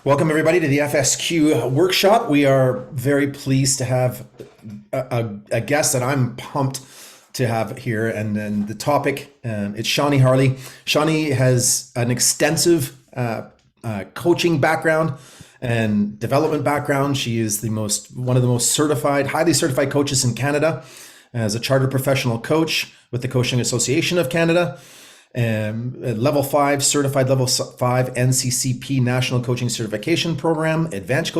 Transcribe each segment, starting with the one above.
Welcome, everybody, to the FSQ workshop. We are very pleased to have a guest that I'm pumped to have here. And then the topic, it's Shawnee Harle. Shawnee has an extensive coaching background and development background. She is one of the most highly certified coaches in Canada as a chartered professional coach with the Coaching Association of Canada. Level 5, certified level 5 NCCP National Coaching Certification Program, advanced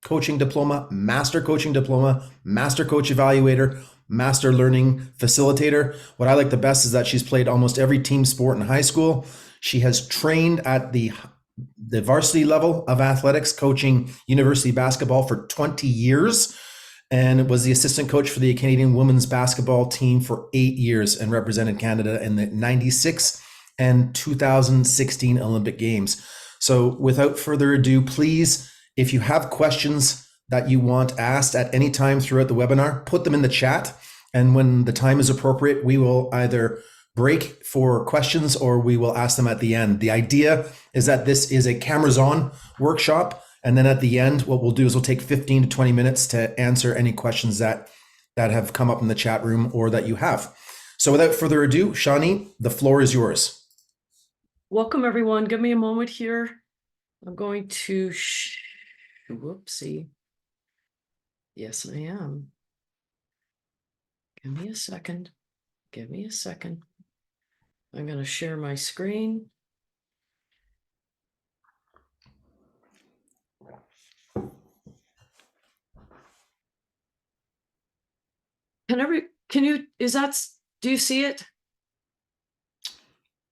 coaching diploma, master coaching diploma, master coach evaluator, master learning facilitator. What I like the best is that she's played almost every team sport in high school. She has trained at the varsity level of athletics, coaching university basketball for 20 years, and was the assistant coach for the Canadian women's basketball team for 8 years and represented Canada in the 96 and 2016 Olympic Games. So without further ado, please, if you have questions that you want asked at any time throughout the webinar, put them in the chat. And when the time is appropriate, we will either break for questions or we will ask them at the end. The idea is that this is a cameras on workshop. And then at the end, what we'll do is we'll take 15 to 20 minutes to answer any questions that have come up in the chat room or that you have. So without further ado, Shawnee, the floor is yours. Welcome, everyone. Give me a moment here. I'm going to, whoopsie. Yes, I am. Give me a second. Give me a second. I'm going to share my screen. Do you see it?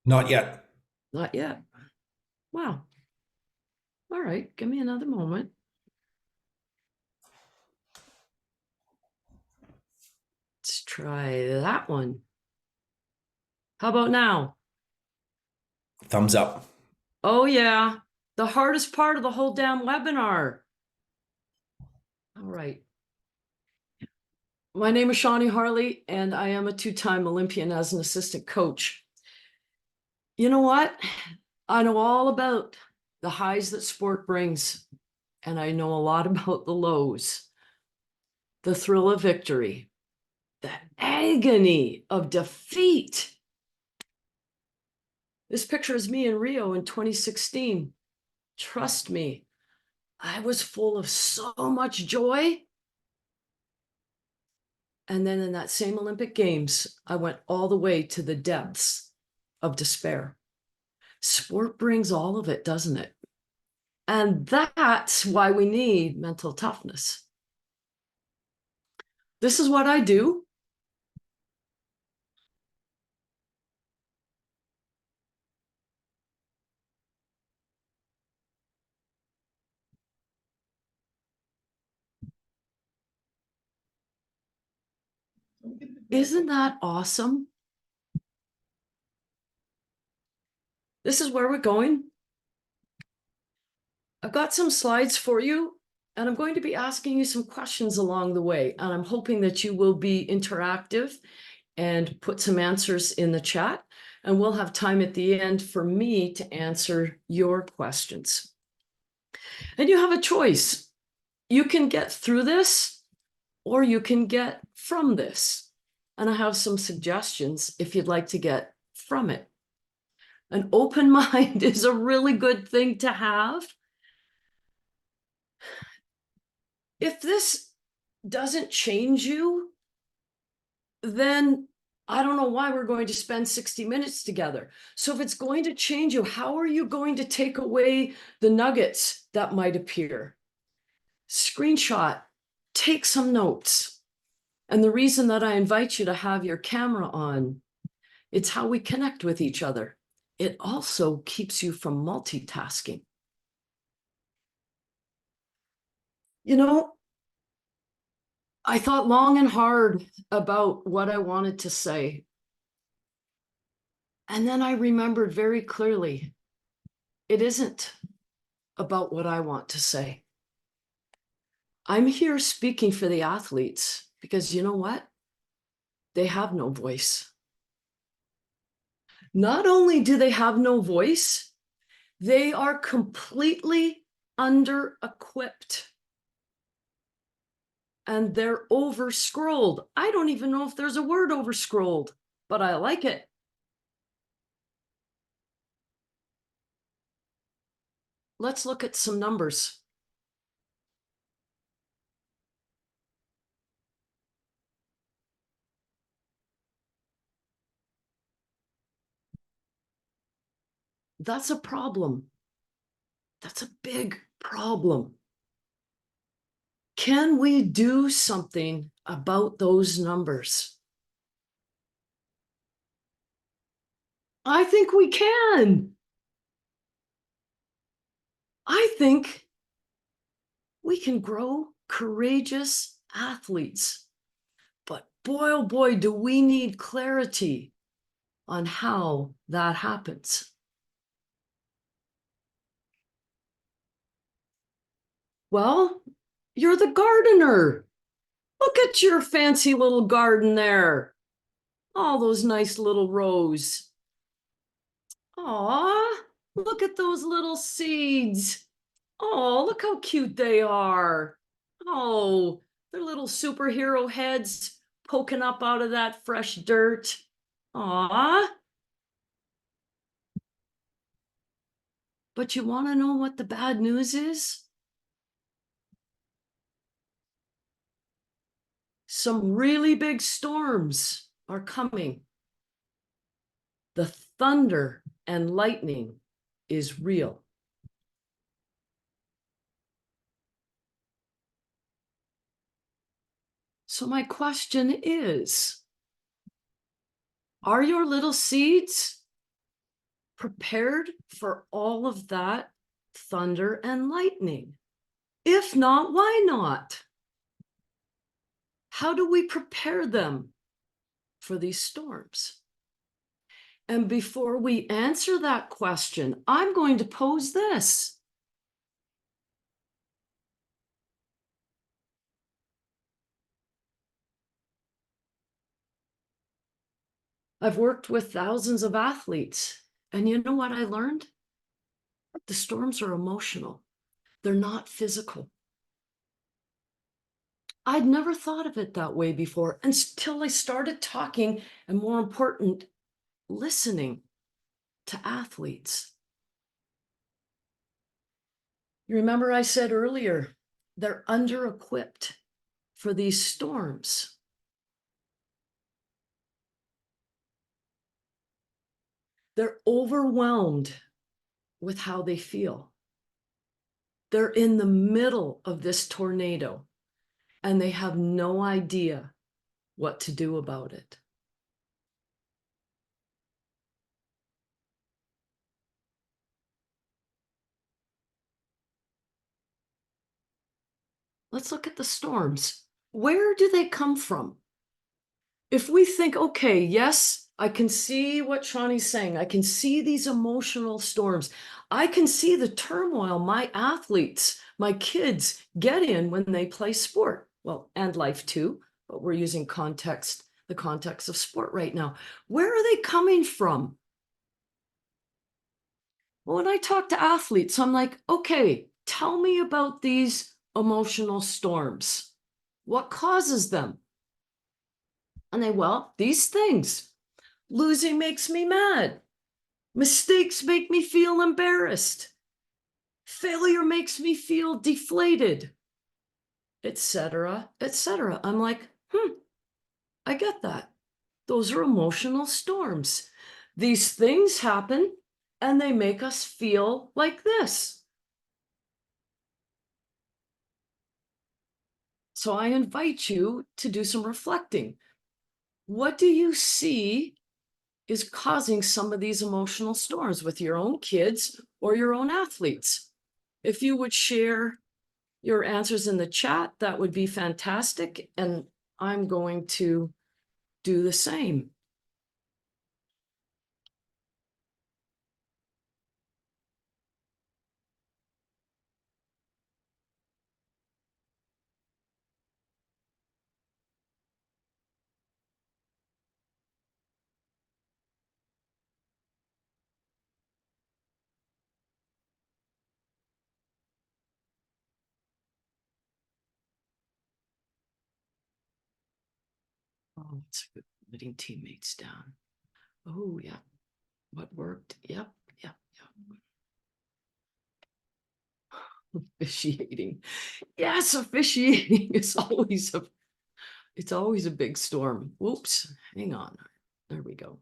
Not yet. Not yet. Wow. All right. Give me another moment. Let's try that one. How about now? Thumbs up. Oh, yeah. The hardest part of the whole damn webinar. All right. My name is Shawnee Harle, and I am a two-time Olympian as an assistant coach. You know what? I know all about the highs that sport brings, and I know a lot about the lows, the thrill of victory, the agony of defeat. This picture is me in Rio in 2016. Trust me, I was full of so much joy. And then in that same Olympic Games, I went all the way to the depths of despair. Sport brings all of it, doesn't it? And that's why we need mental toughness. This is what I do. Isn't that awesome? This is where we're going. I've got some slides for you, and I'm going to be asking you some questions along the way. And I'm hoping that you will be interactive and put some answers in the chat. And we'll have time at the end for me to answer your questions. And you have a choice. You can get through this, or you can get from this. And I have some suggestions if you'd like to get from it. An open mind is a really good thing to have. If this doesn't change you, then I don't know why we're going to spend 60 minutes together. So if it's going to change you, how are you going to take away the nuggets that might appear? Screenshot, take some notes. And the reason that I invite you to have your camera on, it's how we connect with each other. It also keeps you from multitasking. You know, I thought long and hard about what I wanted to say. And then I remembered very clearly, it isn't about what I want to say. I'm here speaking for the athletes because you know what? They have no voice. Not only do they have no voice, they are completely under-equipped. And they're over-scrolled. I don't even know if there's a word over-scrolled, but I like it. Let's look at some numbers. That's a problem. That's a big problem. Can we do something about those numbers? I think we can. I think we can grow courageous athletes. But boy, oh boy, do we need clarity on how that happens. Well, you're the gardener. Look at your fancy little garden there. All those nice little rows. Aw, look at those little seeds. Oh, look how cute they are. Oh, their little superhero heads poking up out of that fresh dirt. Aw. But you want to know what the bad news is? Some really big storms are coming. The thunder and lightning is real. So my question is, are your little seeds prepared for all of that thunder and lightning? If not, why not? How do we prepare them for these storms? And before we answer that question, I'm going to pose this. I've worked with thousands of athletes, and you know what I learned? The storms are emotional. They're not physical. I'd never thought of it that way before until I started talking, and more important, listening to athletes. You remember I said earlier, they're under-equipped for these storms. They're overwhelmed with how they feel. They're in the middle of this tornado, and they have no idea what to do about it. Let's look at the storms. Where do they come from? If we think, okay, yes, I can see what Shawnee's saying. I can see these emotional storms. I can see the turmoil my athletes, my kids get in when they play sport. Well, and life too, but we're using context, the context of sport right now. Where are they coming from? Well, when I talk to athletes, I'm like, okay, tell me about these emotional storms. What causes them? And they, well, these things. Losing makes me mad. Mistakes make me feel embarrassed. Failure makes me feel deflated, etc., etc. I'm like, I get that. Those are emotional storms. These things happen and they make us feel like this. So I invite you to do some reflecting. What do you see is causing some of these emotional storms with your own kids or your own athletes? If you would share your answers in the chat, that would be fantastic. And I'm going to do the same. Oh, it's good letting teammates down. Oh, yeah. What worked? Yep, yep, yep. Officiating. Yes, officiating is always a big storm. Whoops, hang on. There we go.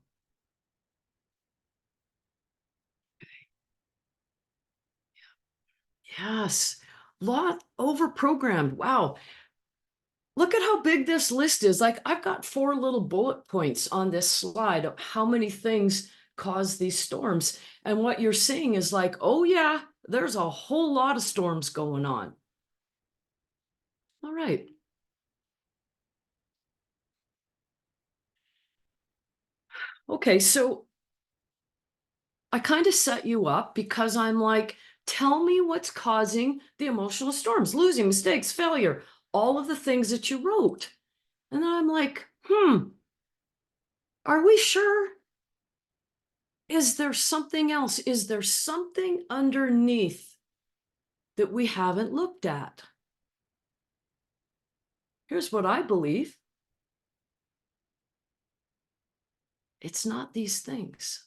Yes, lot overprogrammed. Wow. Look at how big this list is. Like I've got 4 little bullet points on this slide of how many things cause these storms. And what you're seeing is like, oh yeah, there's a whole lot of storms going on. All right. Okay, so I kind of set you up because I'm like, tell me what's causing the emotional storms, losing, mistakes, failure, all of the things that you wrote. And then I'm like, are we sure? Is there something else? Is there something underneath that we haven't looked at? Here's what I believe. It's not these things.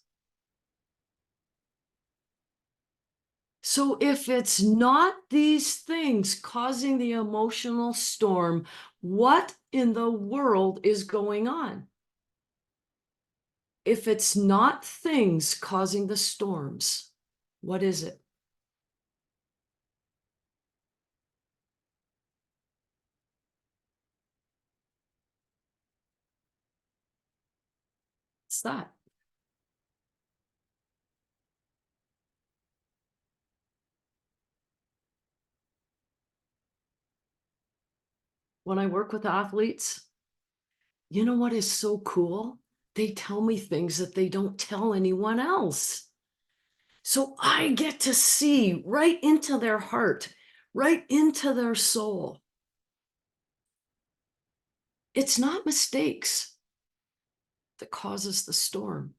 So if it's not these things causing the emotional storm, what in the world is going on? If it's not things causing the storms, what is it? It's that. When I work with athletes, you know what is so cool? They tell me things that they don't tell anyone else. So I get to see right into their heart, right into their soul. It's not mistakes that causes the storm.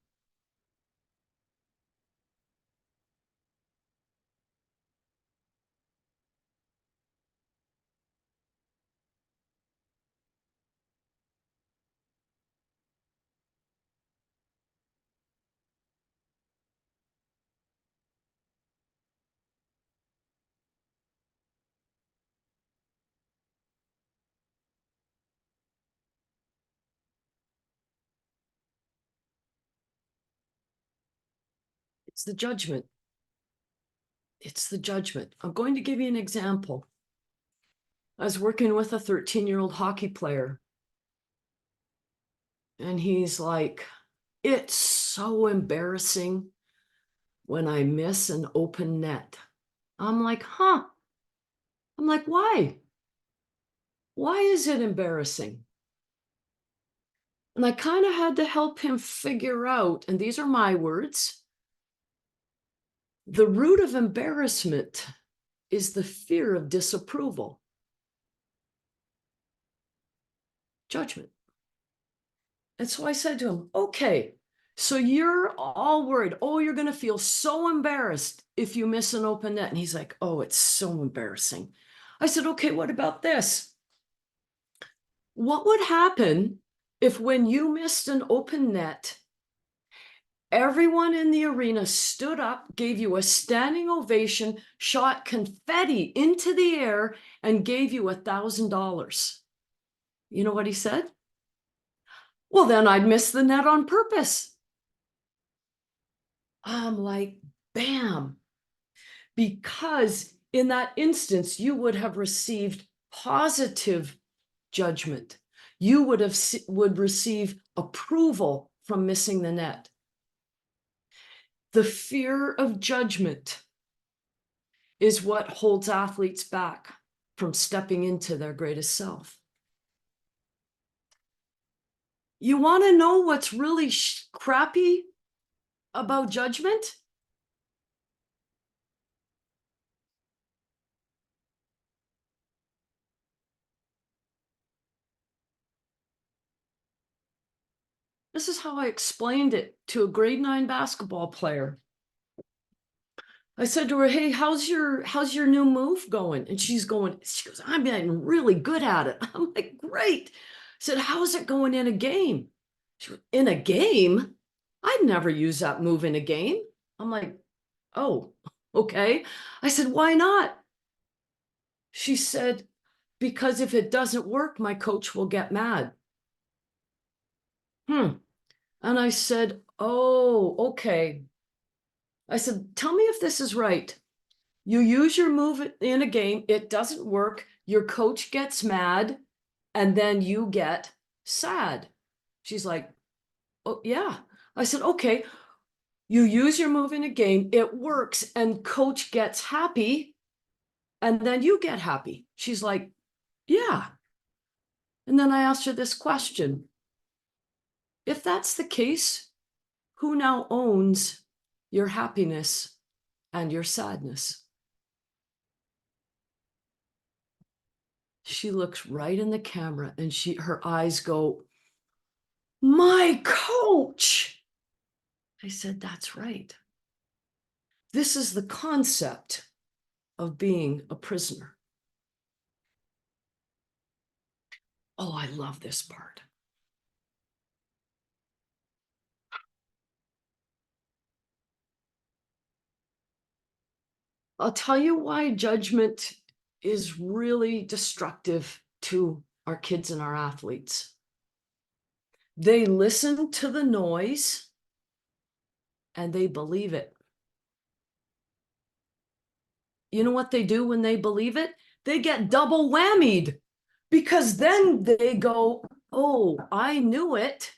It's the judgment. It's the judgment. I'm going to give you an example. I was working with a 13-year-old hockey player, and he's like, it's so embarrassing when I miss an open net. I'm like, huh? I'm like, why? Why is it embarrassing? And I kind of had to help him figure out, and these are my words, the root of embarrassment is the fear of disapproval, judgment. And so I said to him, okay, so you're all worried. Oh, you're going to feel so embarrassed if you miss an open net. And he's like, oh, it's so embarrassing. I said, okay, what about this? What would happen if when you missed an open net, everyone in the arena stood up, gave you a standing ovation, shot confetti into the air, and gave you $1,000? You know what he said? Well, then I'd miss the net on purpose. I'm like, bam. Because in that instance, you would have received positive judgment. You would receive approval from missing the net. The fear of judgment is what holds athletes back from stepping into their greatest self. You want to know what's really crappy about judgment? This is how I explained it to a grade 9 basketball player. I said to her, hey, how's your new move going? And she goes, I'm getting really good at it. I'm like, great. said, how's it going in a game? She went, in a game? I'd never use that move in a game. I'm like, oh, okay. I said, why not? She said, because if it doesn't work, my coach will get mad. And I said, oh, okay. I said, tell me if this is right. You use your move in a game, it doesn't work, your coach gets mad, and then you get sad. She's like, oh, yeah. I said, okay, you use your move in a game, it works, and coach gets happy, and then you get happy. She's like, yeah. And then I asked her this question. If that's the case, who now owns your happiness and your sadness? She looks right in the camera and her eyes go, my coach. I said, that's right. This is the concept of being a prisoner. Oh, I love this part. I'll tell you why judgment is really destructive to our kids and our athletes. They listen to the noise and they believe it. You know what they do when they believe it? They get double whammied, because then they go, oh, I knew it.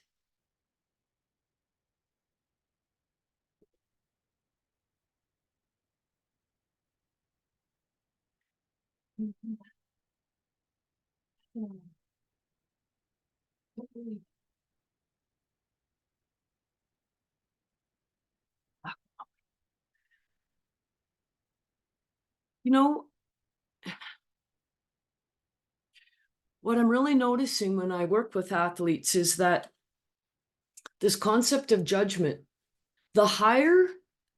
You know, what I'm really noticing when I work with athletes is that this concept of judgment, the higher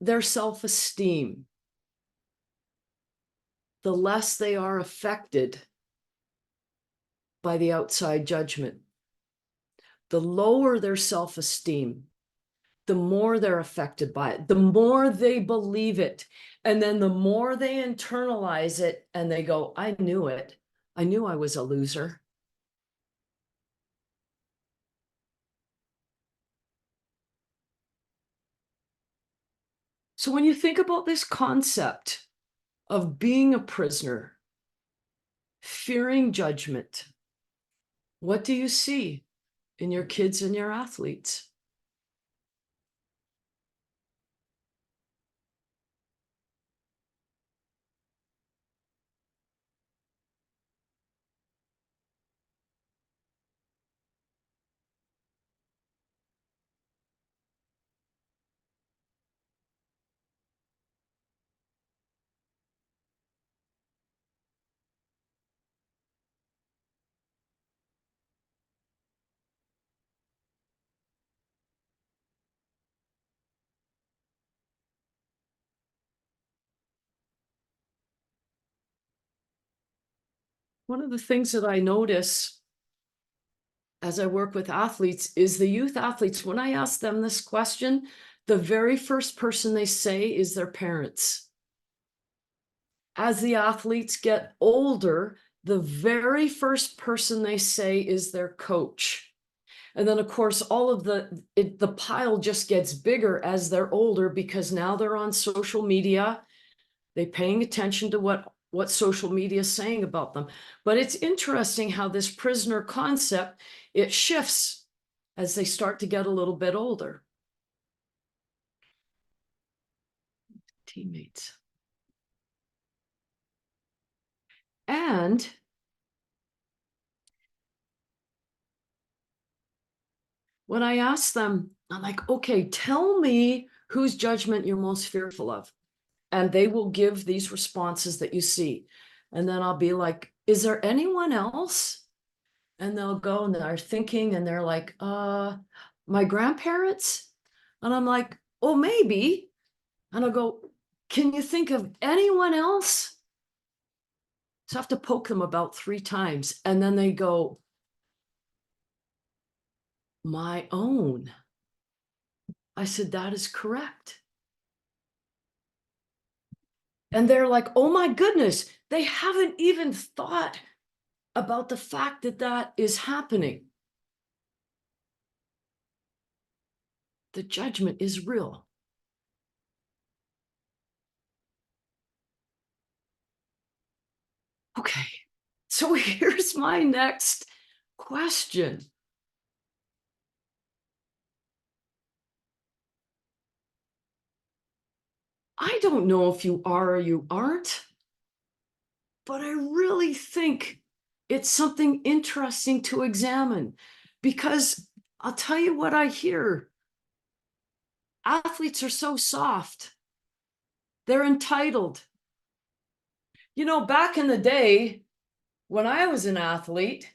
their self-esteem, the less they are affected by the outside judgment. The lower their self-esteem, the more they're affected by it, the more they believe it. And then the more they internalize it and they go, I knew it. I knew I was a loser. So when you think about this concept of being a prisoner, fearing judgment, what do you see in your kids and your athletes? One of the things that I notice as I work with athletes is the youth athletes, when I ask them this question, the very first person they say is their parents. As the athletes get older, the very first person they say is their coach. And then, of course, all of the pile just gets bigger as they're older, because now they're on social media. They're paying attention to what social media is saying about them. But it's interesting how this prisoner concept, it shifts as they start to get a little bit older. Teammates. And when I ask them, I'm like, okay, tell me whose judgment you're most fearful of. And they will give these responses that you see. And then I'll be like, is there anyone else? And they'll go and they're thinking and they're like, my grandparents? And I'm like, oh, maybe. And I'll go, can you think of anyone else? So I have to poke them about 3 times. And then they go, my own. I said, that is correct. And they're like, oh my goodness, they haven't even thought about the fact that that is happening. The judgment is real. Okay, so here's my next question. I don't know if you are or you aren't, but I really think it's something interesting to examine, because I'll tell you what I hear. Athletes are so soft. They're entitled. You know, back in the day when I was an athlete,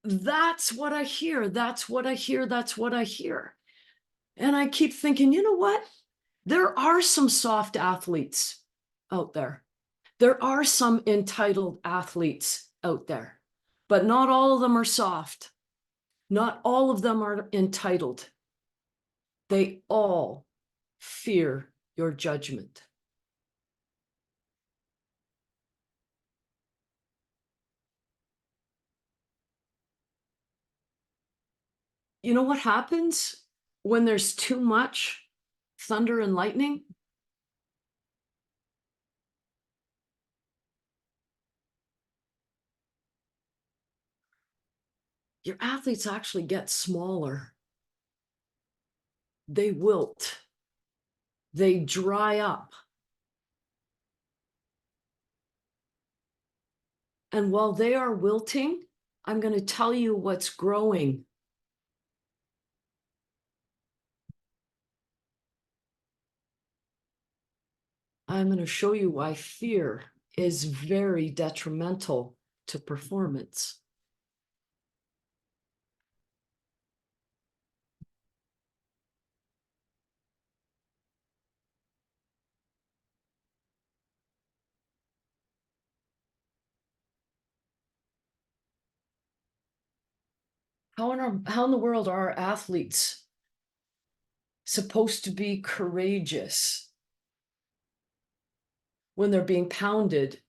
that's what I hear. That's what I hear. That's what I hear. And I keep thinking, you know what? There are some soft athletes out there. There are some entitled athletes out there, but not all of them are soft. Not all of them are entitled. They all fear your judgment. You know what happens when there's too much thunder and lightning? Your athletes actually get smaller. They wilt. They dry up. And while they are wilting, I'm going to tell you what's growing. I'm going to show you why fear is very detrimental to performance. How in the world are athletes supposed to be courageous when they're being pounded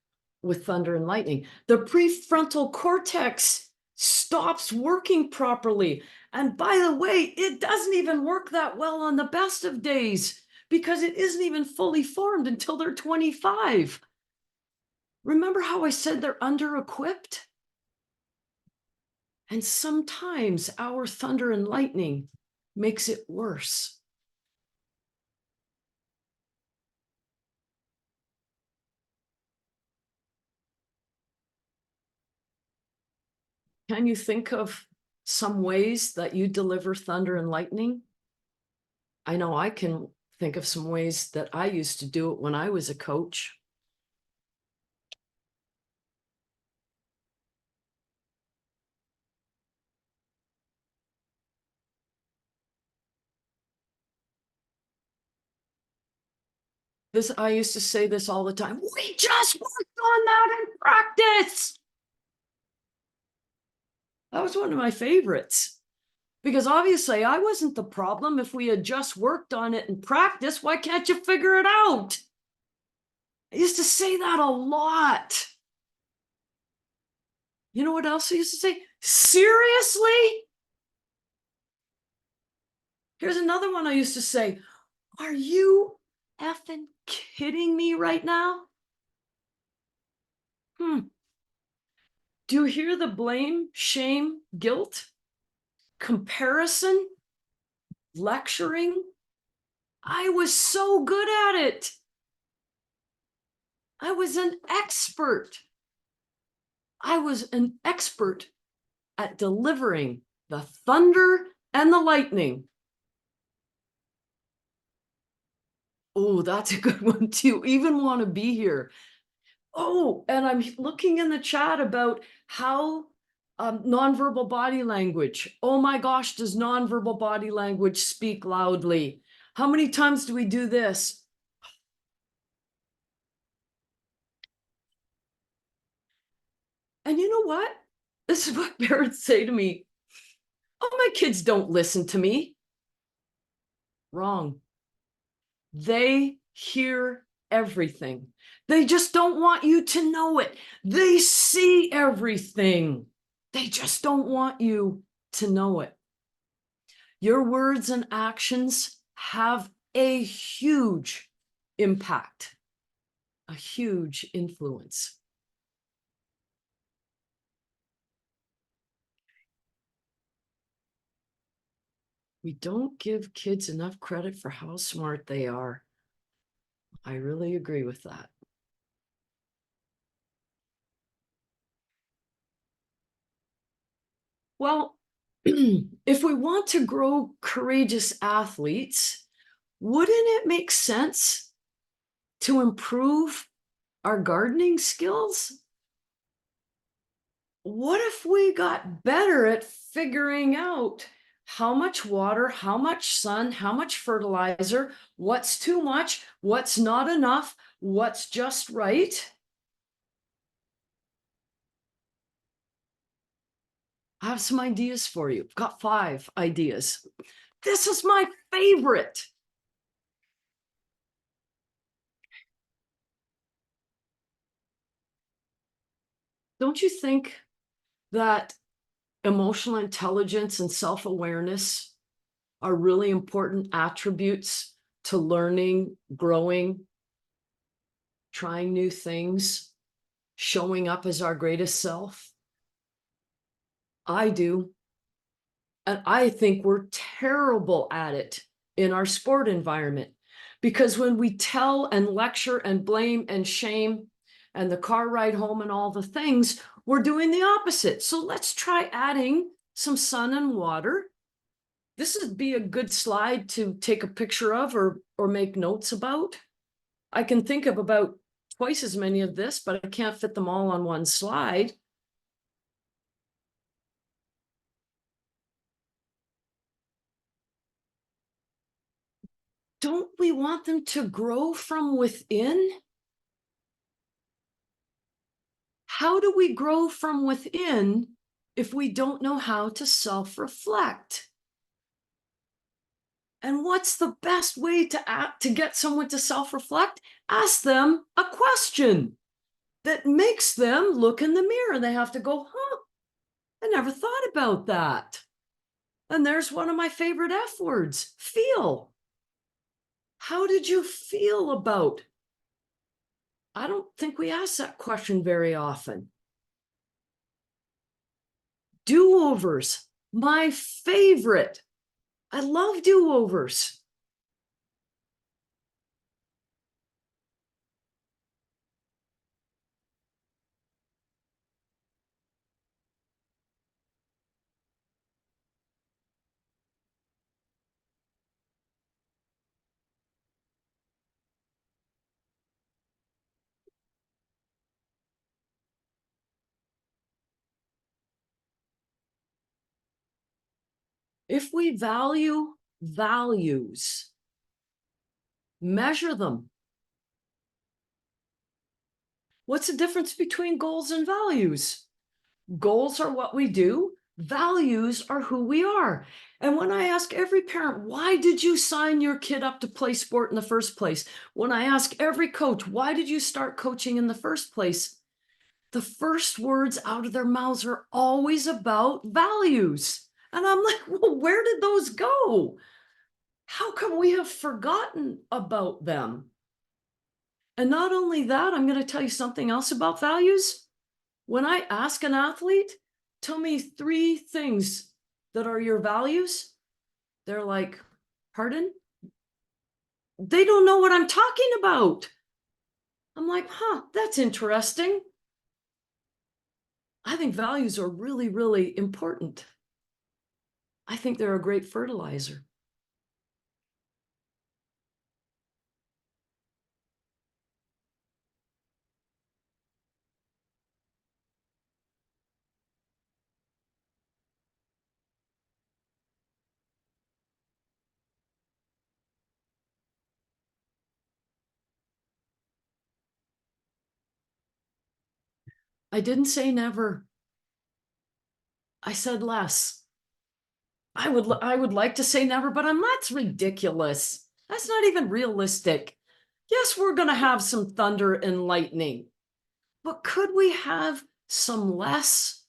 with thunder and lightning? The prefrontal cortex stops working properly. And by the way, it doesn't even work that well on the best of days because it isn't even fully formed until they're 25. Remember how I said they're under-equipped? And sometimes our thunder and lightning makes it worse. Can you think of some ways that you deliver thunder and lightning? I know I can think of some ways that I used to do it when I was a coach. I used to say this all the time. We just worked on that in practice. That was one of my favorites because obviously I wasn't the problem. If we had just worked on it in practice, why can't you figure it out? I used to say that a lot. You know what else I used to say? Seriously? Here's another one I used to say. Are you effing kidding me right now? Do you hear the blame, shame, guilt, comparison, lecturing? I was so good at it. I was an expert. I was an expert at delivering the thunder and the lightning. Oh, that's a good one too. Even want to be here. Oh, and I'm looking in the chat about how nonverbal body language. Oh my gosh, does nonverbal body language speak loudly? How many times do we do this? And you know what? This is what parents say to me. Oh, my kids don't listen to me. Wrong. They hear everything. They just don't want you to know it. They see everything. They just don't want you to know it. Your words and actions have a huge impact, a huge influence. We don't give kids enough credit for how smart they are. I really agree with that. Well, if we want to grow courageous athletes, wouldn't it make sense to improve our gardening skills? What if we got better at figuring out how much water, how much sun, how much fertilizer, what's too much, what's not enough, what's just right? I have some ideas for you. I've got 5 ideas. This is my favorite. Don't you think that emotional intelligence and self-awareness are really important attributes to learning, growing, trying new things, showing up as our greatest self? I do. And I think we're terrible at it in our sport environment. Because when we tell and lecture and blame and shame and the car ride home and all the things, we're doing the opposite. So let's try adding some sun and water. This would be a good slide to take a picture of or make notes about. I can think of about twice as many of this, but I can't fit them all on one slide. Don't we want them to grow from within? How do we grow from within if we don't know how to self-reflect? And what's the best way to get someone to self-reflect? Ask them a question that makes them look in the mirror. They have to go, huh, I never thought about that. And there's one of my favorite F words, feel. How did you feel about? I don't think we ask that question very often. Do-overs, my favorite. I love do-overs. If we value values, measure them. What's the difference between goals and values? Goals are what we do. Values are who we are. And when I ask every parent, why did you sign your kid up to play sport in the first place? When I ask every coach, why did you start coaching in the first place? The first words out of their mouths are always about values. And I'm like, well, where did those go? How come we have forgotten about them? And not only that, I'm going to tell you something else about values. When I ask an athlete, tell me 3 things that are your values, they're like, pardon? They don't know what I'm talking about. I'm like, huh, that's interesting. I think values are really, really important. I think they're a great fertilizer. I didn't say never. I said less. I would like to say never, but that's ridiculous. That's not even realistic. Yes, we're going to have some thunder and lightning, but could we have some less?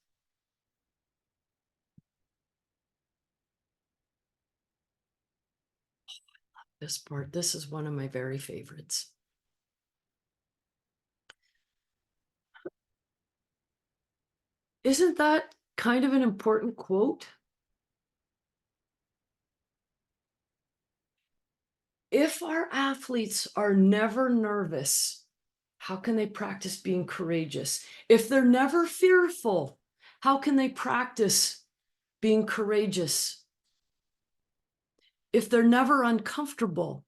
This part, this is one of my very favorites. Isn't that kind of an important quote? If our athletes are never nervous, how can they practice being courageous? If they're never fearful, how can they practice being courageous? If they're never uncomfortable,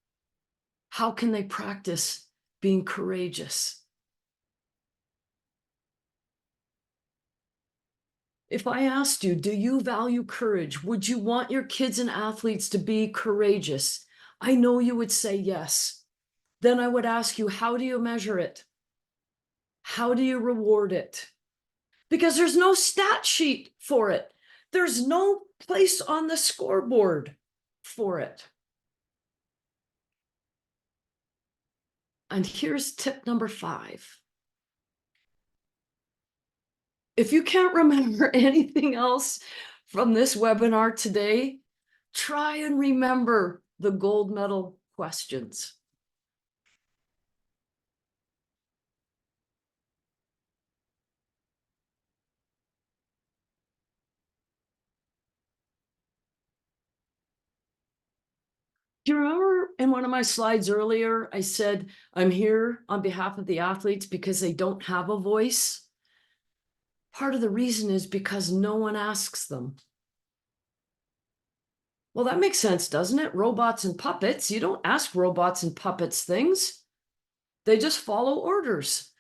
how can they practice being courageous? If I asked you, do you value courage? Would you want your kids and athletes to be courageous? I know you would say yes. Then I would ask you, how do you measure it? How do you reward it? Because there's no stat sheet for it. There's no place on the scoreboard for it. And here's tip number 5. If you can't remember anything else from this webinar today, try and remember the gold medal questions. Do you remember in one of my slides earlier, I said, I'm here on behalf of the athletes because they don't have a voice? Part of the reason is because no one asks them. Well, that makes sense, doesn't it? Robots and puppets. You don't ask robots and puppets things. They just follow orders.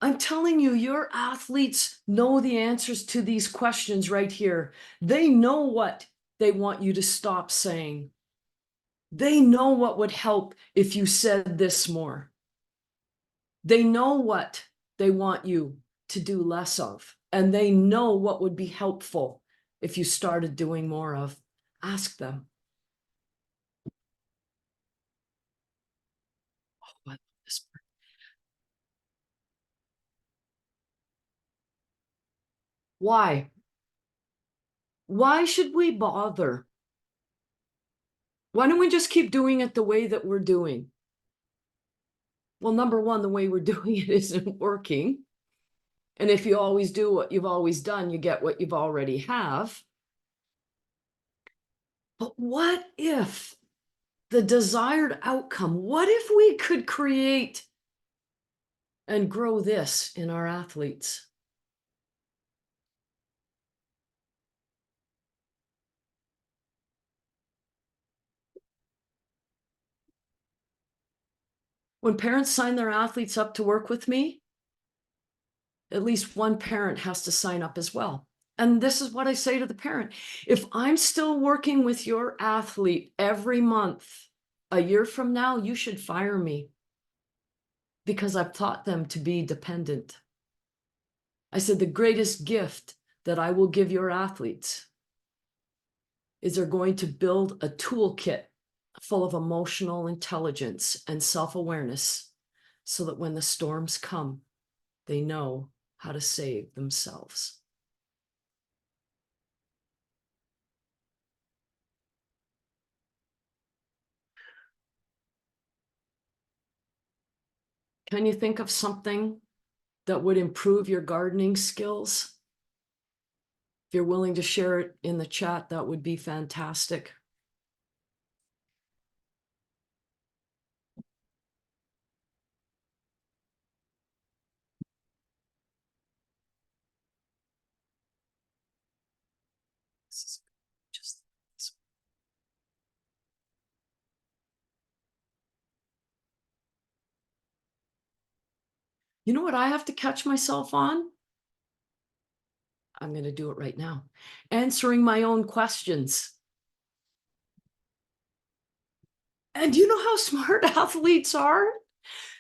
I'm telling you, your athletes know the answers to these questions right here. They know what they want you to stop saying. They know what would help if you said this more. They know what they want you to do less of, and they know what would be helpful if you started doing more of. Ask them. Oh, I love this part. Why? Why should we bother? Why don't we just keep doing it the way that we're doing? Well, number one, the way we're doing it isn't working. And if you always do what you've always done, you get what you've already have. But what if the desired outcome, what if we could create and grow this in our athletes? When parents sign their athletes up to work with me, at least one parent has to sign up as well. And this is what I say to the parent. If I'm still working with your athlete every month, a year from now, you should fire me because I've taught them to be dependent. I said, the greatest gift that I will give your athletes is they're going to build a toolkit full of emotional intelligence and self-awareness so that when the storms come, they know how to save themselves. Can you think of something that would improve your gardening skills? If you're willing to share it in the chat, that would be fantastic. You know what I have to catch myself on? I'm going to do it right now. Answering my own questions. And you know how smart athletes are?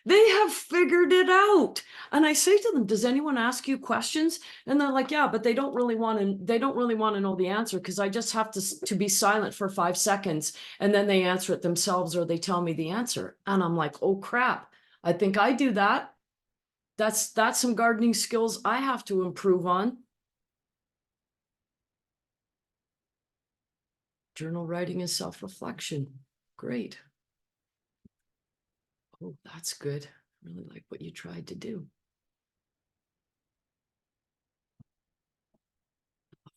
They have figured it out. And I say to them, does anyone ask you questions? And they're like, yeah, but they don't really want to know the answer, because I just have to be silent for 5 seconds and then they answer it themselves, or they tell me the answer. And I'm like, oh crap, I think I do that. That's some gardening skills I have to improve on. Journal writing and self-reflection. Great. Oh, that's good. I really like what you tried to do.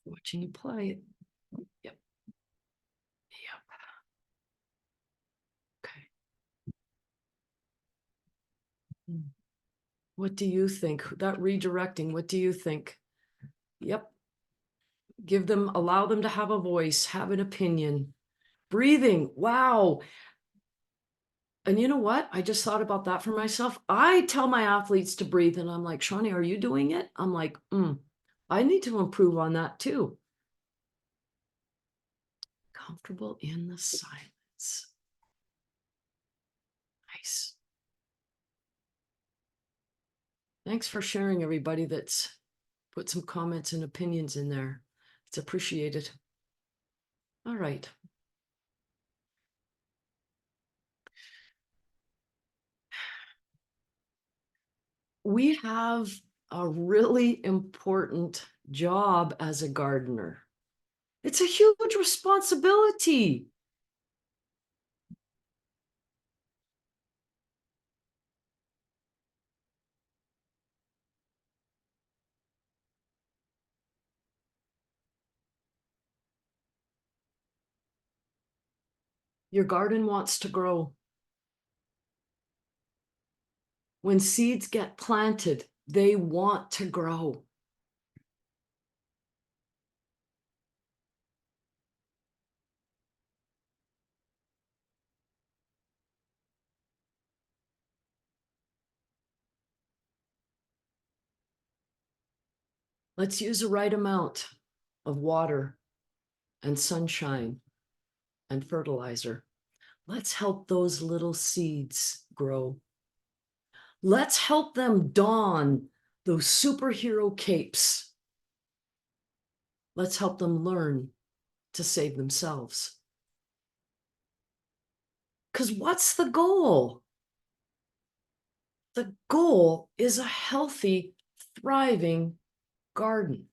Watching you play it. Yep. Yep. Okay. What do you think? That redirecting, what do you think? Yep. Allow them to have a voice, have an opinion. Breathing. Wow. And you know what? I just thought about that for myself. I tell my athletes to breathe, and I'm like, Shawnee, are you doing it? I'm like, I need to improve on that too. Comfortable in the silence. Nice. Thanks for sharing, everybody that's put some comments and opinions in there. It's appreciated. All right. We have a really important job as a gardener. It's a huge responsibility. Your garden wants to grow. When seeds get planted, they want to grow. Let's use the right amount of water and sunshine and fertilizer. Let's help those little seeds grow. Let's help them don those superhero capes. Let's help them learn to save themselves. Because what's the goal? The goal is a healthy, thriving garden.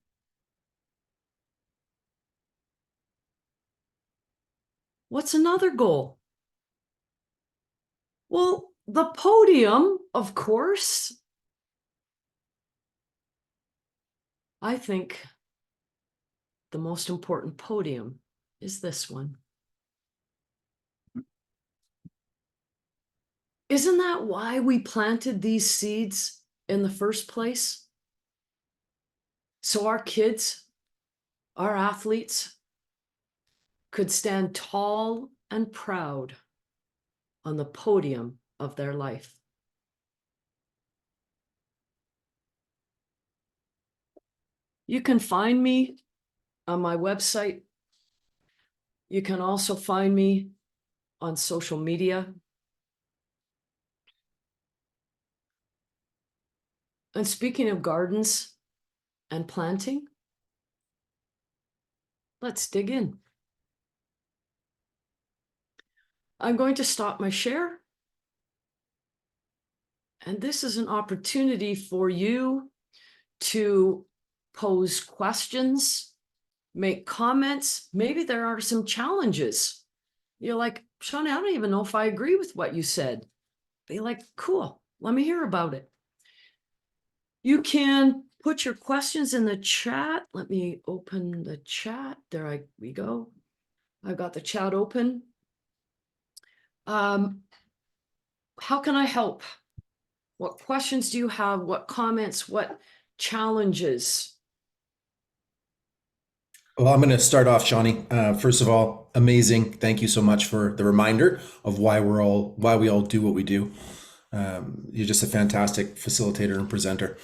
What's another goal? Well, the podium, of course. I think the most important podium is this one. Isn't that why we planted these seeds in the first place? So our kids, our athletes, could stand tall and proud on the podium of their life. You can find me on my website. You can also find me on social media. And speaking of gardens and planting, let's dig in. I'm going to stop my share. And this is an opportunity for you to pose questions, make comments. Maybe there are some challenges. You're like, Shawnee, I don't even know if I agree with what you said. Be like, cool, let me hear about it. You can put your questions in the chat. Let me open the chat. We go. I've got the chat open. How can I help? What questions do you have? What comments? What challenges? Well, I'm going to start off, Shawnee. First of all, amazing. Thank you so much for the reminder of why we all do what we do. You're just a fantastic facilitator and presenter.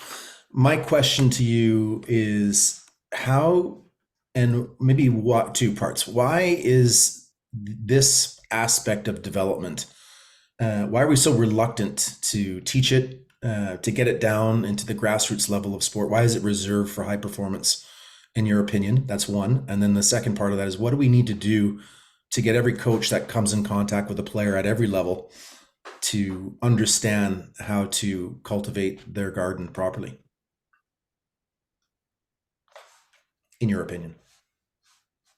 My question to you is how, and maybe what, two parts. Why is this aspect of development Why are we so reluctant to teach it, to get it down into the grassroots level of sport? Why is it reserved for high performance, in your opinion? That's one. And then the second part of that is, what do we need to do to get every coach that comes in contact with a player at every level to understand how to cultivate their garden properly, in your opinion?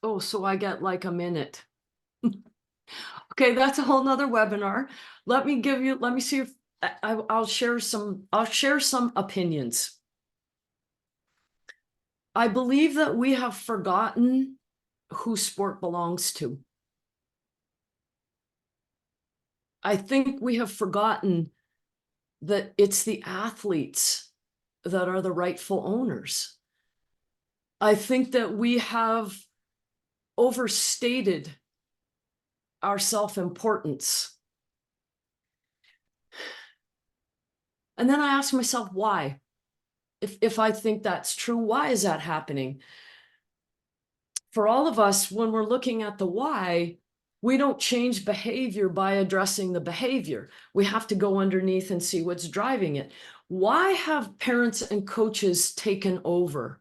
Oh, so I get like a minute. Okay, that's a whole nother webinar. Let me see if I'll share some opinions. I believe that we have forgotten who sport belongs to. I think we have forgotten that it's the athletes that are the rightful owners. I think that we have overstated our self-importance. And then I ask myself, why? If I think that's true, why is that happening? For all of us, when we're looking at the why, we don't change behavior by addressing the behavior. We have to go underneath and see what's driving it. Why have parents and coaches taken over?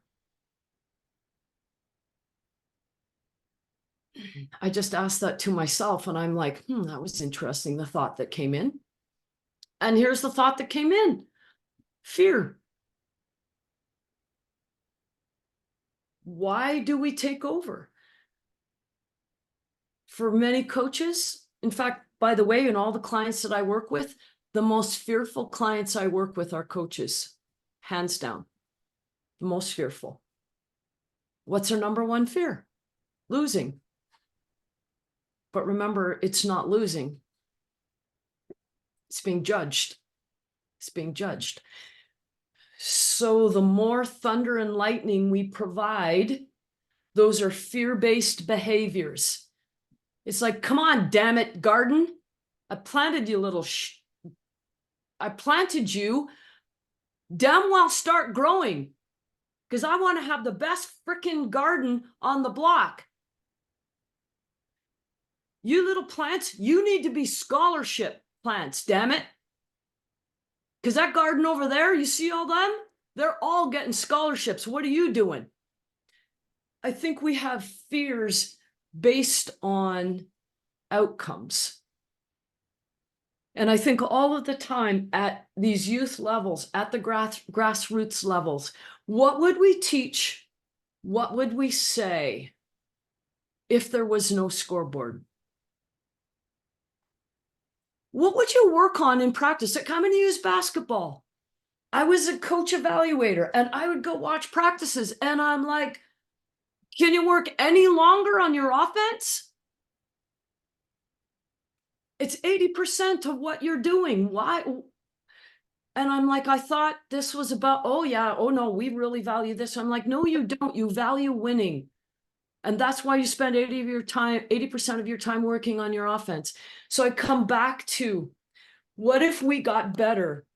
I just asked that to myself, and I'm like, that was interesting, the thought that came in. And here's the thought that came in: fear. Why do we take over? For many coaches, in fact, by the way, in all the clients that I work with, the most fearful clients I work with are coaches, hands down, the most fearful. What's their number one fear? Losing. But remember, it's not losing. It's being judged. It's being judged. So the more thunder and lightning we provide, those are fear-based behaviors. It's like, come on, damn it, garden. I planted you, I planted you. Damn well start growing, because I want to have the best freaking garden on the block. You little plants, you need to be scholarship plants, damn it. Because that garden over there, you see all them? They're all getting scholarships. What are you doing? I think we have fears based on outcomes. And I think all of the time at these youth levels, at the grassroots levels, what would we teach? What would we say if there was no scoreboard? What would you work on in practice? Like, I'm going to use basketball. I was a coach evaluator, and I would go watch practices, and I'm like, can you work any longer on your offense? It's 80% of what you're doing. Why? And I'm like, I thought this was about, oh yeah, oh no, we really value this. I'm like, no, you don't. You value winning. And that's why you spend 80% of your time working on your offense. So I come back to, what if we got better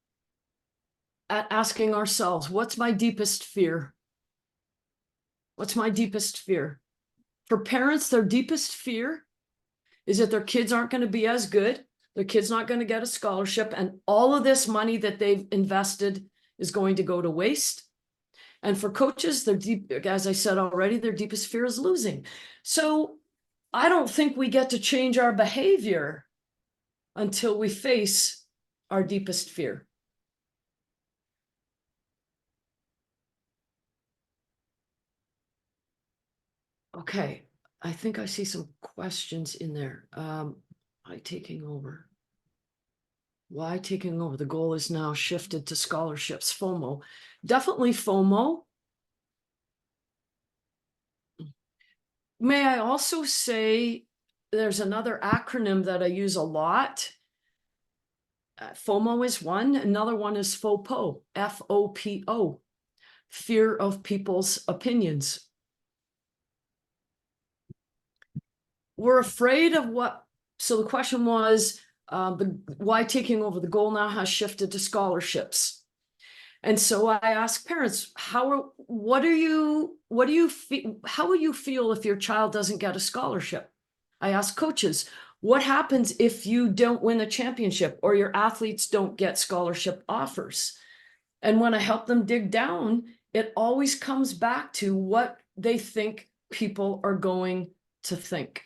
at asking ourselves, what's my deepest fear? What's my deepest fear? For parents, their deepest fear is that their kids aren't going to be as good. Their kid's not going to get a scholarship, and all of this money that they've invested is going to go to waste. And for coaches, their as I said already, their deepest fear is losing. So I don't think we get to change our behavior until we face our deepest fear. Okay, I think I see some questions in there. Why taking over? Why taking over? The goal is now shifted to scholarships. FOMO. Definitely FOMO. May I also say there's another acronym that I use a lot. FOMO is one. Another one is FOPO, FOPO, fear of people's opinions. We're afraid of what, so the question was, why taking over? The goal now has shifted to scholarships. And so I ask parents, how will you feel if your child doesn't get a scholarship? I ask coaches, What happens if you don't win the championship or your athletes don't get scholarship offers? And when I help them dig down, it always comes back to what they think people are going to think.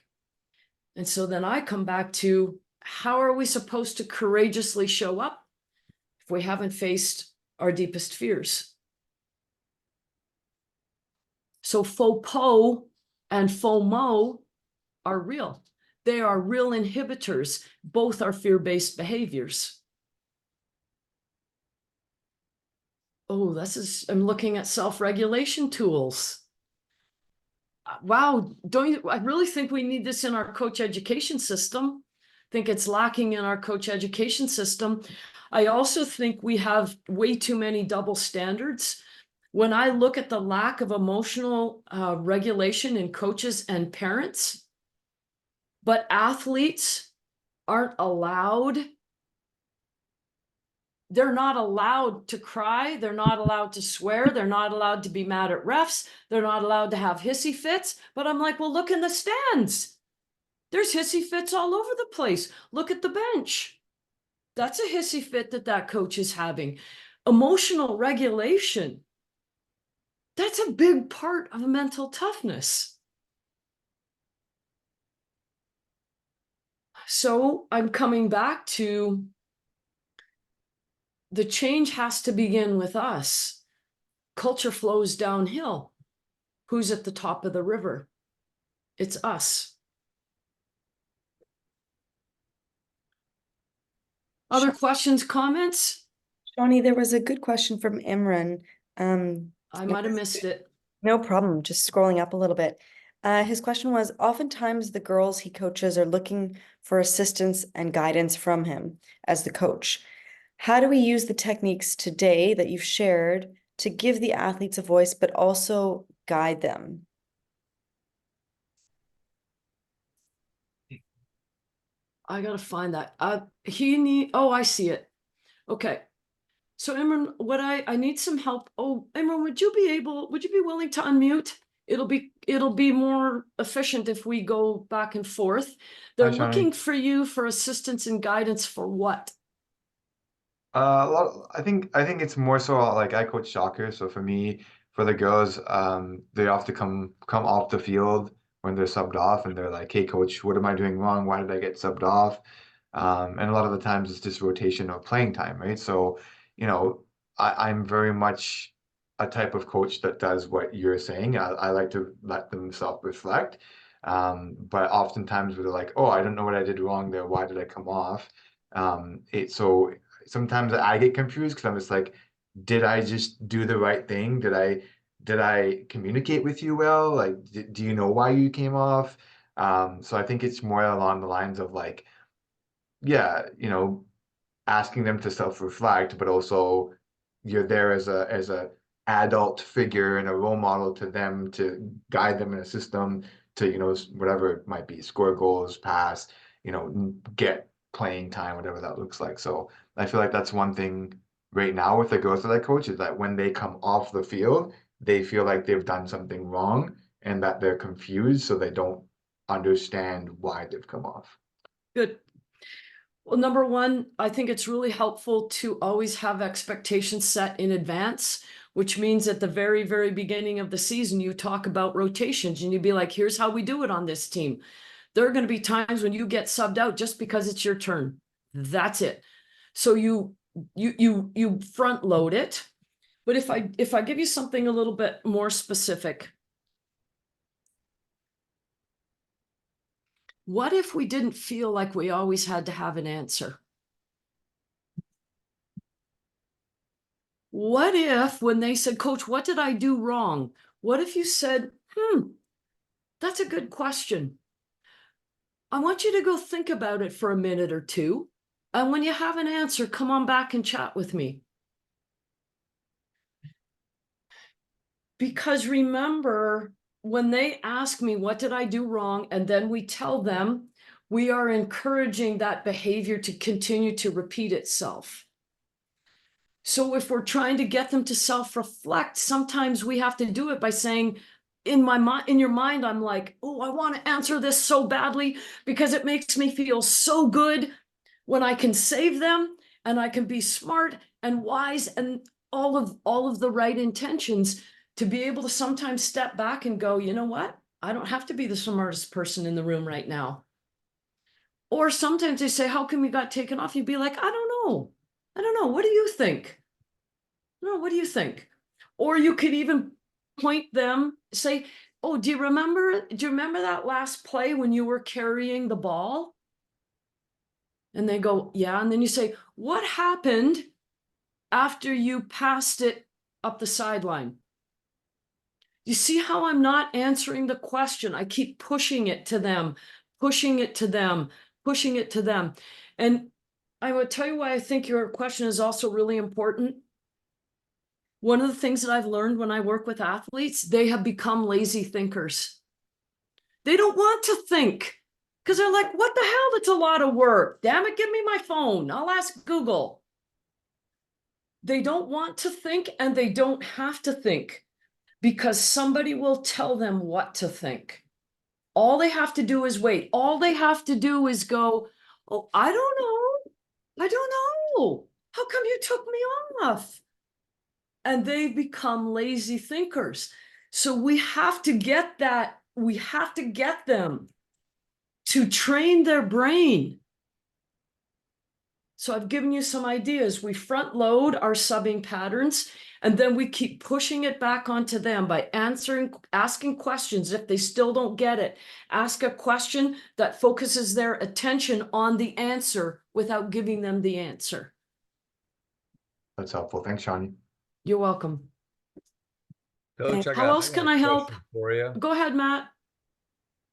And so then I come back to, how are we supposed to courageously show up if we haven't faced our deepest fears? So FOPO and FOMO are real. They are real inhibitors. Both are fear-based behaviors. Oh, I'm looking at self-regulation tools. Wow, I really think we need this in our coach education system. I think it's lacking in our coach education system. I also think we have way too many double standards. When I look at the lack of emotional regulation in coaches and parents, but athletes aren't allowed. They're not allowed to cry. They're not allowed to swear. They're not allowed to be mad at refs. They're not allowed to have hissy fits. But I'm like, well, look in the stands. There's hissy fits all over the place. Look at the bench. That's a hissy fit that coach is having. Emotional regulation. That's a big part of mental toughness. So I'm coming back to, the change has to begin with us. Culture flows downhill. Who's at the top of the river? It's us. Other questions, comments? Shawnee, there was a good question from Imran. I might have missed it. No problem, just scrolling up a little bit. His question was, oftentimes the girls he coaches are looking for assistance and guidance from him as the coach. How do we use the techniques today that you've shared to give the athletes a voice, but also guide them? I gotta find that. I see it. Okay. So Imran, I need some help. Oh, Imran, would you be willing to unmute? It'll be more efficient if we go back and forth. They're Hi, Shawnee. looking for you for assistance and guidance for what? I think it's more so like I coach soccer, so for me, for the girls, they have to come off the field when they're subbed off, and they're like, "Hey, coach, what am I doing wrong? Why did I get subbed off?" And a lot of the times it's just rotation of playing time, right? So, you know, I'm very much a type of coach that does what you're saying. I like to let them self-reflect, but oftentimes they're like, "Oh, I don't know what I did wrong there. Why did I come off?" So sometimes I get confused because I'm just like, did I just do the right thing? Did I communicate with you well? Like, do you know why you came off? So I think it's more along the lines of like, yeah, asking them to self-reflect, but also you're there as a adult figure and a role model to them to guide them in a system to, whatever it might be, score goals, pass, get playing time, whatever that looks like. So I feel like that's one thing right now with the girls that I coach is that when they come off the field, they feel like they've done something wrong and that they're confused, so they don't understand why they've come off. Good. Well, number one, I think it's really helpful to always have expectations set in advance, which means at the very, very beginning of the season, you talk about rotations and you'd be like, here's how we do it on this team. There are going to be times when you get subbed out just because it's your turn. That's it. So you front load it. But if I give you something a little bit more specific, what if we didn't feel like we always had to have an answer? What if when they said, Coach, what did I do wrong? What if you said, that's a good question. I want you to go think about it for a minute or two. And when you have an answer, come on back and chat with me. Because remember, when they ask me, what did I do wrong? And then we tell them, we are encouraging that behavior to continue to repeat itself. So if we're trying to get them to self-reflect, sometimes we have to do it by saying, in my mind, in your mind, I'm like, oh, I want to answer this so badly because it makes me feel so good when I can save them and I can be smart and wise and all of the right intentions to be able to sometimes step back and go, you know what? I don't have to be the smartest person in the room right now. Or sometimes they say, how come you got taken off? You'd be like, I don't know. I don't know. What do you think? No, what do you think? Or you could even point them, say, oh, do you remember that last play when you were carrying the ball? And they go, yeah. And then you say, what happened after you passed it up the sideline? You see how I'm not answering the question? I keep pushing it to them, pushing it to them, pushing it to them. And I would tell you why I think your question is also really important. One of the things that I've learned when I work with athletes, they have become lazy thinkers. They don't want to think because they're like, what the hell? It's a lot of work. Damn it, give me my phone. I'll ask Google. They don't want to think and they don't have to think because somebody will tell them what to think. All they have to do is wait. All they have to do is go, oh, I don't know. I don't know. How come you took me off? And they become lazy thinkers. So we have to get that. We have to get them to train their brain. So I've given you some ideas. We front load our subbing patterns, and then we keep pushing it back onto them by asking questions. If they still don't get it, ask a question that focuses their attention on the answer without giving them the answer. That's helpful. Thanks, Shawnee. You're welcome. Coach, How else can I help? question for you. Go ahead, Matt.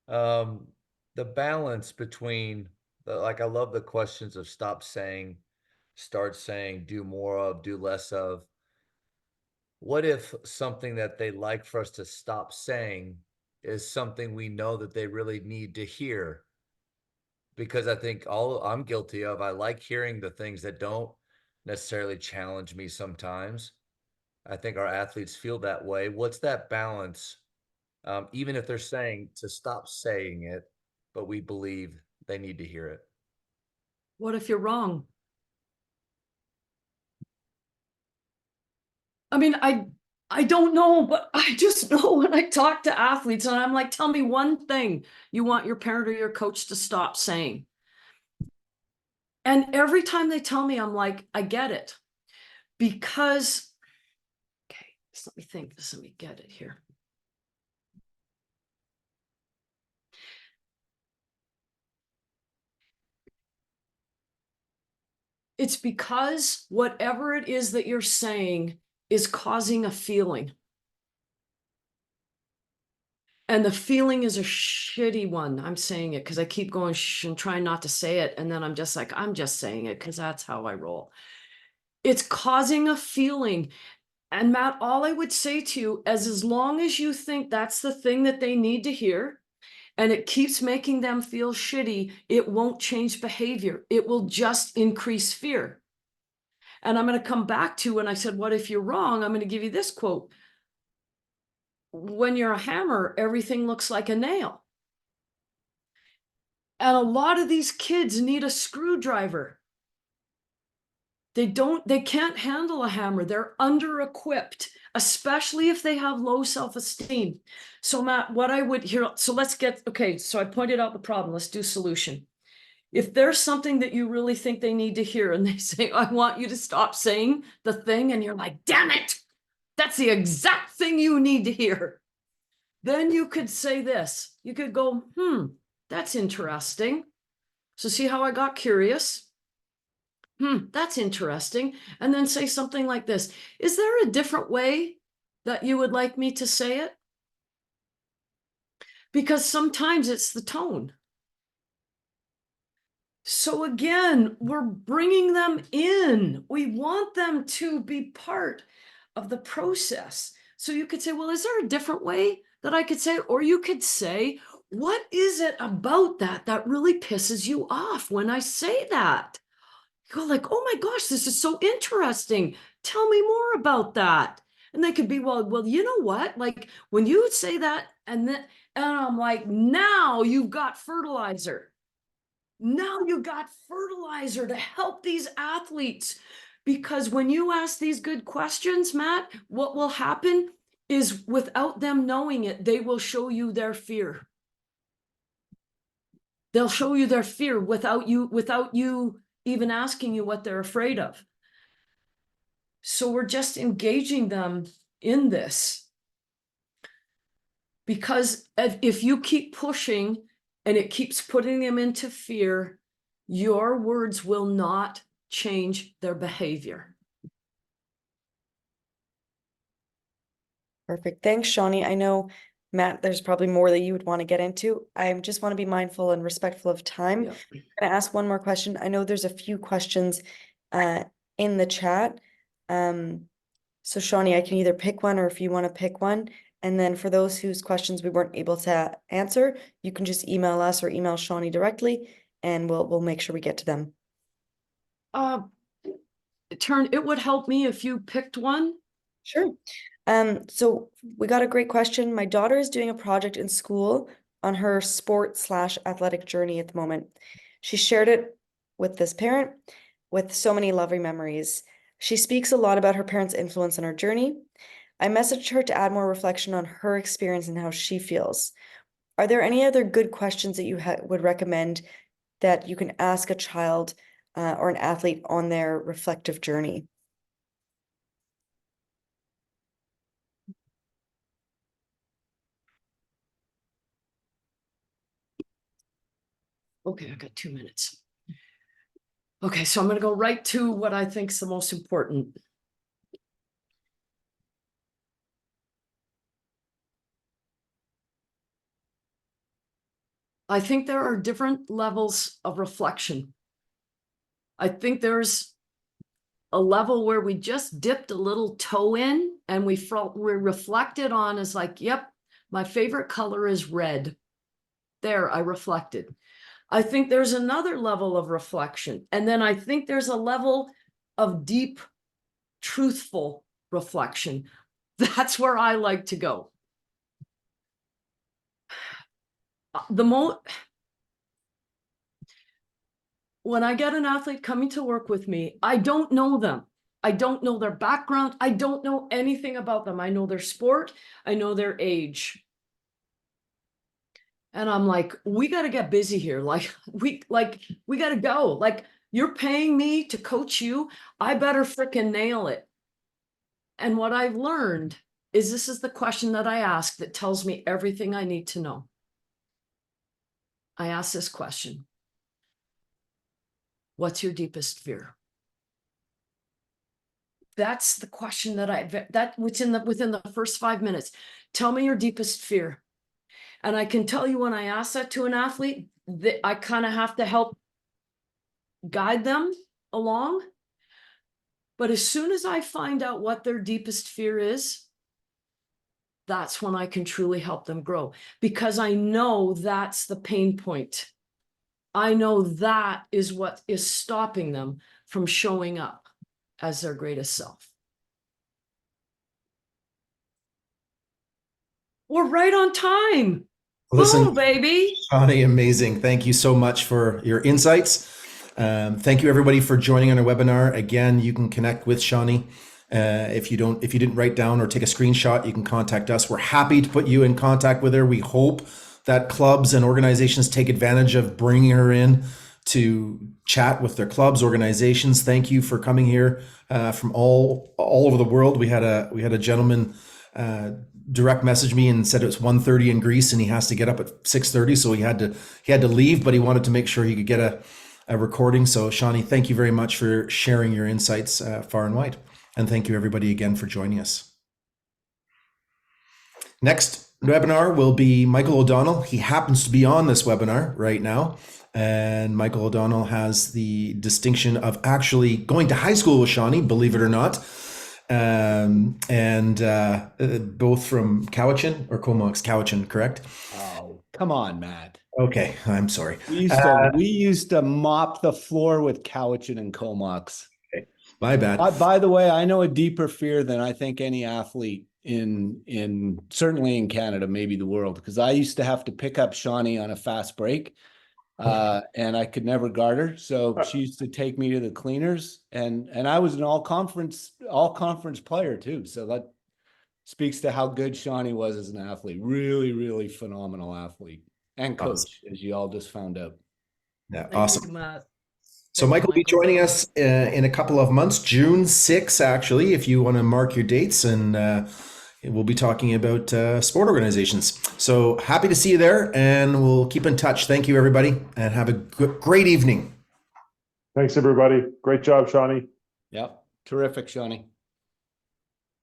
The balance between like I love the questions of stop saying, start saying, do more of, do less of. What if something that they like for us to stop saying is something we know that they really need to hear? Because I think all I'm guilty of, I like hearing the things that don't necessarily challenge me sometimes. I think our athletes feel that way. What's that balance? Even if they're saying to stop saying it, but we believe they need to hear it. What if you're wrong? I mean, I don't know, but I just know when I talk to athletes and I'm like, tell me one thing you want your parent or your coach to stop saying. And every time they tell me, I'm like, I get it. Because, okay, just let me think, just let me get it here. It's because whatever it is that you're saying is causing a feeling. And the feeling is a shitty one. I'm saying it because I keep going shh and trying not to say it. And then I'm just like, I'm just saying it because that's how I roll. It's causing a feeling. And Matt, all I would say to you is as long as you think that's the thing that they need to hear and it keeps making them feel shitty, it won't change behavior. It will just increase fear. And I'm going to come back to when I said, what if you're wrong? I'm going to give you this quote. When you're a hammer, everything looks like a nail. And a lot of these kids need a screwdriver. They can't handle a hammer. They're under-equipped, especially if they have low self-esteem. So Matt, what I would hear, so let's get, okay, so I pointed out the problem. Let's do solution. If there's something that you really think they need to hear and they say, I want you to stop saying the thing, and you're like, damn it, that's the exact thing you need to hear. Then you could say this. You could go, that's interesting. So see how I got curious? That's interesting. And then say something like this. Is there a different way that you would like me to say it? Because sometimes it's the tone. So again, we're bringing them in. We want them to be part of the process. So you could say, well, is there a different way that I could say it? Or you could say, what is it about that that really pisses you off when I say that? You go like, oh my gosh, this is so interesting. Tell me more about that. And they could be, well, you know what? Like when you say that, and I'm like, now you've got fertilizer. Now you got fertilizer to help these athletes. Because when you ask these good questions, Matt, what will happen is without them knowing it, they will show you their fear. They'll show you their fear without you even asking you what they're afraid of. So we're just engaging them in this. Because if you keep pushing and it keeps putting them into fear, your words will not change their behavior. Perfect. Thanks, Shawnee. I know, Matt, there's probably more that you would want to get into. I just want to be mindful and respectful of time. Yeah. I'm going to ask one more question. I know there's a few questions in the chat. So Shawnee, I can either pick one, or if you want to pick one. And then for those whose questions we weren't able to answer, you can just email us or email Shawnee directly, and we'll make sure we get to them. It would help me if you picked one. Sure. So we got a great question. My daughter is doing a project in school on her sport/athletic journey at the moment. She shared it with this parent with so many lovely memories. She speaks a lot about her parents' influence on her journey. I messaged her to add more reflection on her experience and how she feels. Are there any other good questions that you would recommend that you can ask a child or an athlete on their reflective journey? Okay, I got 2 minutes. Okay, so I'm going to go right to what I think is the most important. I think there are different levels of reflection. I think there's a level where we just dipped a little toe in and we reflected on as like, yep, my favorite color is red. There, I reflected. I think there's another level of reflection. And then I think there's a level of deep, truthful reflection. That's where I like to go. When I get an athlete coming to work with me, I don't know them. I don't know their background. I don't know anything about them. I know their sport. I know their age. And I'm like, we got to get busy here. We got to go. Like, you're paying me to coach you. I better frickin' nail it. And what I've learned is this is the question that I ask that tells me everything I need to know. I ask this question. What's your deepest fear? That's the question that within the first 5 minutes. Tell me your deepest fear. And I can tell you when I ask that to an athlete, that I kind of have to help guide them along. But as soon as I find out what their deepest fear is, that's when I can truly help them grow, because I know that's the pain point. I know that is what is stopping them from showing up as their greatest self. We're right on time. Listen, Boom, baby. Shawnee, amazing. Thank you so much for your insights. Thank you everybody for joining on our webinar. Again, you can connect with Shawnee. If you didn't write down or take a screenshot, you can contact us. We're happy to put you in contact with her. We hope that clubs and organizations take advantage of bringing her in to chat with their clubs, organizations. Thank you for coming here from all over the world. We had a gentleman direct message me and said it was 1:30 in Greece and he has to get up at 6:30, so he had to leave, but he wanted to make sure he could get a recording. So Shawnee, thank you very much for sharing your insights far and wide, and thank you everybody again for joining us. Next webinar will be Michael O'Donnell. He happens to be on this webinar right now, and Michael O'Donnell has the distinction of actually going to high school with Shawnee, believe it or not. Both from Cowichan or Comox. Cowichan, correct? Oh, come on, Matt. Okay, I'm sorry. We used to mop the floor with Cowichan and Comox. My bad. By the way, I know a deeper fear than I think any athlete in certainly in Canada, maybe the world, because I used to have to pick up Shawnee on a fast break, and I could never guard her. So she used to take me to the cleaners, and I was an all conference player too. So that speaks to how good Shawnee was as an athlete. Really, really phenomenal athlete and Awesome. coach, as you all just found out. Yeah, Thank awesome. you, Matt. So Thank you, Michael will be Michael. joining us in a couple of months, June 6th, actually, if you want to mark your dates. And we'll be talking about sport organizations. So happy to see you there, and we'll keep in touch. Thank you, everybody, and have a great evening. Thanks, everybody. Great job, Shawnee. Yep. Terrific, Shawnee.